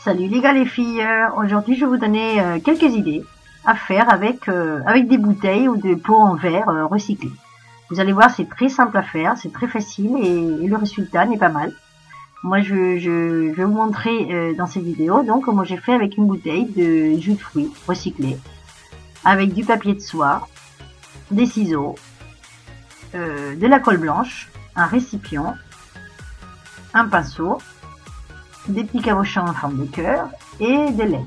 Salut les gars les filles, aujourd'hui je vais vous donner quelques idées à faire avec des bouteilles ou des pots en verre recyclés. Vous allez voir, c'est très simple à faire, c'est très facile et le résultat n'est pas mal. Moi je vais vous montrer dans cette vidéo, donc moi j'ai fait avec une bouteille de jus de fruits recyclé, avec du papier de soie, des ciseaux, de la colle blanche, un récipient, un pinceau, des petits cabochons en forme de cœur et des LED.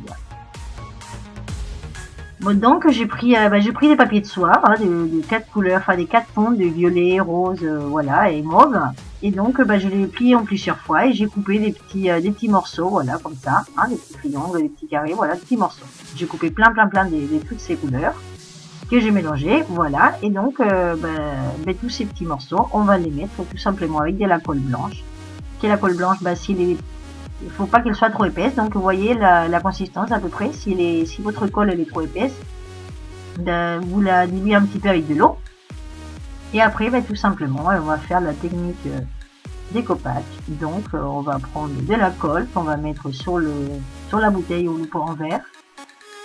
Bon, donc j'ai pris des papiers de soie de 4 couleurs, enfin des 4 tons de violet, rose, voilà, et mauve. Et donc je l'ai plié en plusieurs fois et j'ai coupé des petits morceaux, voilà, comme ça, des petits triangles, des petits carrés, voilà, des petits morceaux. J'ai coupé plein de toutes ces couleurs que j'ai mélangé, voilà. Et donc tous ces petits morceaux, on va les mettre tout simplement avec de la colle blanche. La colle blanche, il faut pas qu'elle soit trop épaisse, donc vous voyez la consistance à peu près. Si votre colle elle est trop épaisse, vous la diluez un petit peu avec de l'eau. Et après, tout simplement, on va faire la technique découpage. Donc, on va prendre de la colle qu'on va mettre sur la bouteille ou le pot en verre.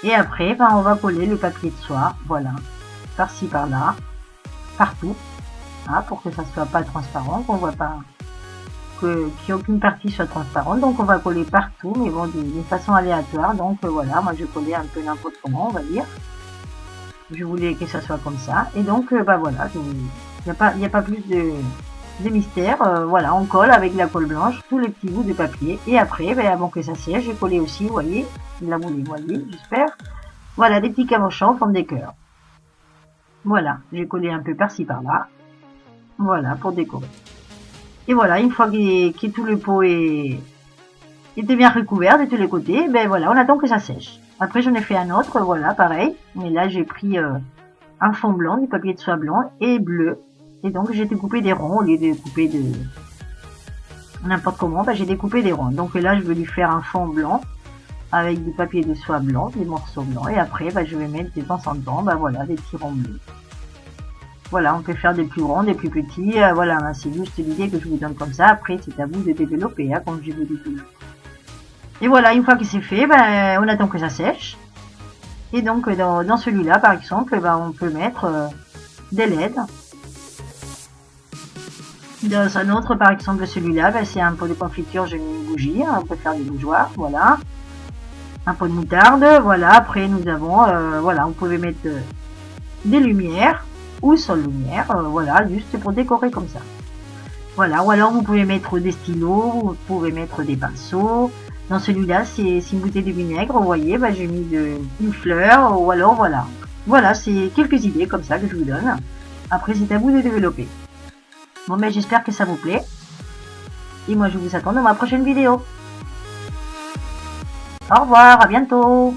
Et après, on va coller le papier de soie, voilà, par-ci par-là, partout, pour que ça soit pas transparent, qu'on voit pas. Qu'il n'y ait aucune partie soit transparente, donc on va coller partout, mais bon, d'une façon aléatoire. Donc voilà, moi je collais un peu n'importe comment, on va dire. Je voulais que ça soit comme ça, et donc voilà, il n'y a pas plus de mystère. Voilà, on colle avec la colle blanche tous les petits bouts de papier, et après, avant que ça sèche, j'ai collé aussi, vous voyez, là vous les voyez, j'espère. Voilà, des petits cabochons en forme de cœur. Voilà, j'ai collé un peu par-ci par-là, voilà, pour décorer. Et voilà, une fois que tout le pot était bien recouvert de tous les côtés, voilà, on attend que ça sèche. Après, j'en ai fait un autre, voilà, pareil. Mais là, j'ai pris un fond blanc, du papier de soie blanc et bleu. Et donc, j'ai découpé des ronds au lieu de couper de n'importe comment. J'ai découpé des ronds. Donc là, je vais lui faire un fond blanc avec du papier de soie blanc, des morceaux blancs. Et après, je vais mettre de temps en temps, voilà, des petits ronds bleus. Voilà, on peut faire des plus grands, des plus petits. Voilà, c'est juste l'idée que je vous donne comme ça. Après, c'est à vous de développer, comme je vous dis toujours. Et voilà, une fois que c'est fait, on attend que ça sèche. Et donc, dans celui-là, par exemple, on peut mettre des LED. Dans un autre, par exemple, celui-là, c'est un pot de confiture, j'ai mis une bougie. On peut faire des bougeoirs, voilà. Un pot de moutarde, voilà. Après, nous avons, voilà, vous pouvez mettre des lumières ou sans lumière, voilà, juste pour décorer comme ça. Voilà, ou alors vous pouvez mettre des stylos, vous pouvez mettre des pinceaux. Dans celui-là, c'est une bouteille de vinaigre, vous voyez, j'ai mis une fleur, ou alors voilà. Voilà, c'est quelques idées comme ça que je vous donne. Après, c'est à vous de développer. Bon, j'espère que ça vous plaît. Et moi, je vous attends dans ma prochaine vidéo. Au revoir, à bientôt.